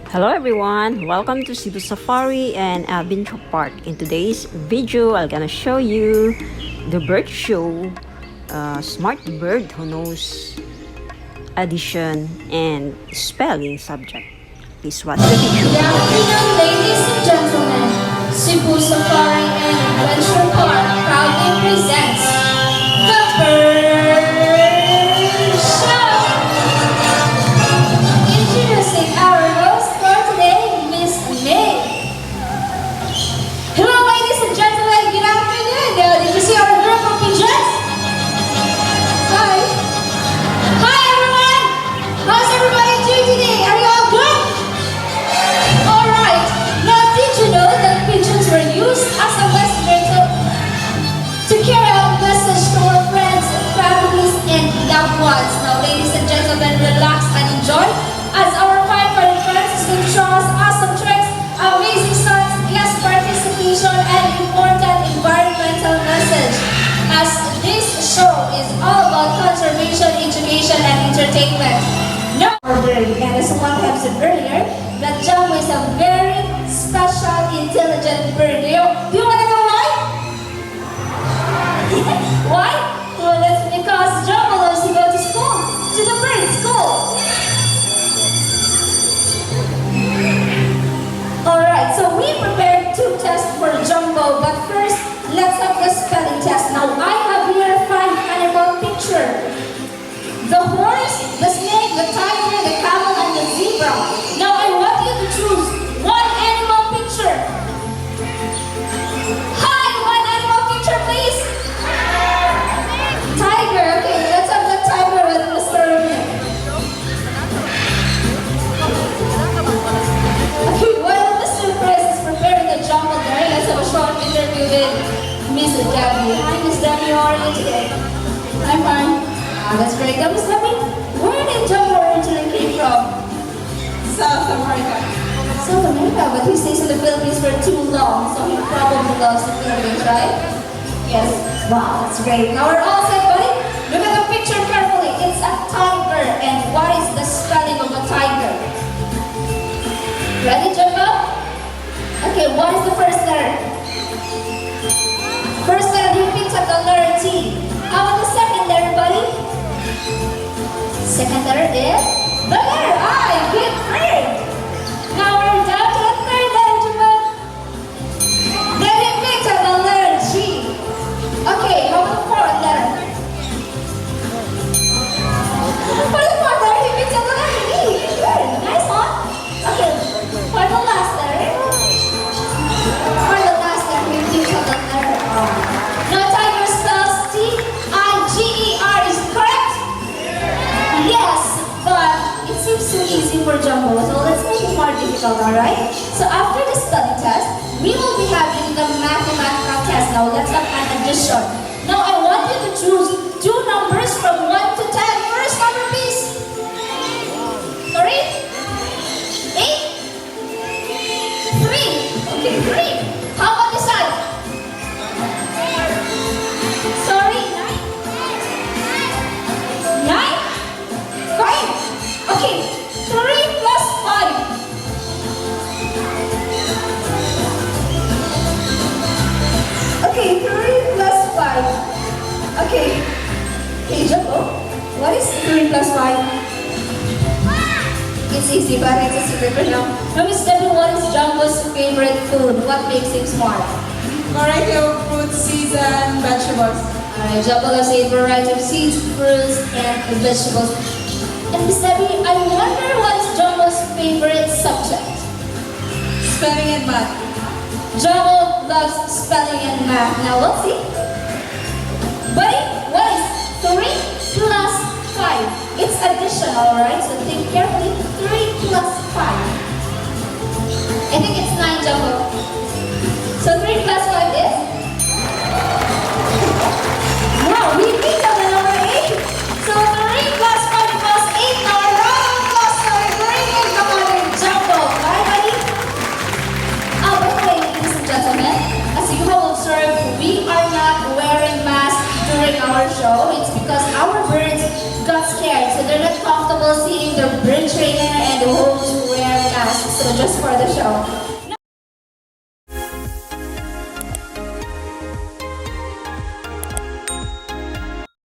Hello everyone, welcome to Cebu Safari and Adventure Park. In today's video, I'm gonna show you the bird show, smart bird who knows addition and spelling subject. Please watch the video. Good afternoon, ladies and gentlemen. Cebu Safari and Adventure Park proudly presents the Bird Show. Introducing our host for today, Miss May. Hello, ladies and gentlemen. Good afternoon. Did you see our group of pigeons? Hi. Hi, everyone. How's everybody doing today? Are you all good? Alright, now did you know that pigeons were used as a messenger to carry out message to our friends, families, and loved ones? Now ladies and gentlemen, relax and enjoy as our firefighter friends is going to show us awesome tricks, amazing stunts, guest participation, and important environmental message. As this show is all about conservation, education, and entertainment. No, and as one have said earlier, that Jumbo is a very special, intelligent bird. Do you want to know why? Why? Well, that's because Jumbo loves to go to school, to the bird school. Alright, so we prepared two tests for Jumbo, but first, let's have the spelling test. Now, I have here 5 animal pictures. The horse, the snake, the tiger, the camel, and the zebra. Now I want you to choose one animal picture. Hi, one animal picture, please. Tiger. Okay, let's have the tiger with Mr. Rumi. Okay, while Mr. Press is preparing the Jumbo there, let's have a short interview with Miss Debbie. Hi, Miss Debbie. How are you today? I'm fine. That's great. Now, Miss Debbie, where did Jumbo originally came from? South America. South America, but he stays in the Philippines for too long, so he probably loves the Philippines, right? Yes. Wow, that's great. Now we're all set, buddy. Look at the picture carefully. It's a tiger, and what is the spelling of a tiger? Ready, Jumbo? Okay, what is the first letter? First letter, he picks up the letter T. How about the second letter, buddy? Second letter is the letter I. Good, great. Now we're down to the third letter, Jumbo. Then he picks up the letter G. Okay, how about the fourth letter? For the fourth letter, he picks up the letter E. Good, nice one. Okay, for the last letter. For the last letter, he picks up the letter R. Now tiger spells T-I-G-E-R, is correct? Yes, but it seems too easy for Jumbo, so let's make it more difficult, alright? So after the spelling test, we will be having the mathematical test. Now let's have an addition. Now I want you to choose 2 numbers from 1 to 10. First number, please. 3? 8? 3? Okay, 3. How about this side? Sorry, 9? 5? Okay, 3 plus 5. Okay, 3 plus 5. Okay. Hey, Jumbo, what is 3 plus 5? It's easy, but it's a secret for now. Now, Miss Debbie, what is Jumbo's favorite food? What makes him smart? Variety of fruits, seeds, and vegetables. Alright, Jumbo loves a variety of seeds, fruits, and vegetables. And Miss Debbie, I wonder what is Jumbo's favorite subject? Spelling and math. Jumbo loves spelling and math. Now let's see. Buddy, what is 3 plus 5? It's addition, alright? So think carefully. 3 plus 5. I think it's 9, Jumbo. So 3 plus 5 is? Wow, we picked up the number 8. So 3 plus 5 plus 8. Now a round of applause for a great incoming Jumbo. Right, buddy? By the way, ladies and gentlemen, as you have observed, we are not wearing masks during our show. It's because our birds got scared, so they're not comfortable seeing their bird trainer and the home to wear masks. So just for the show.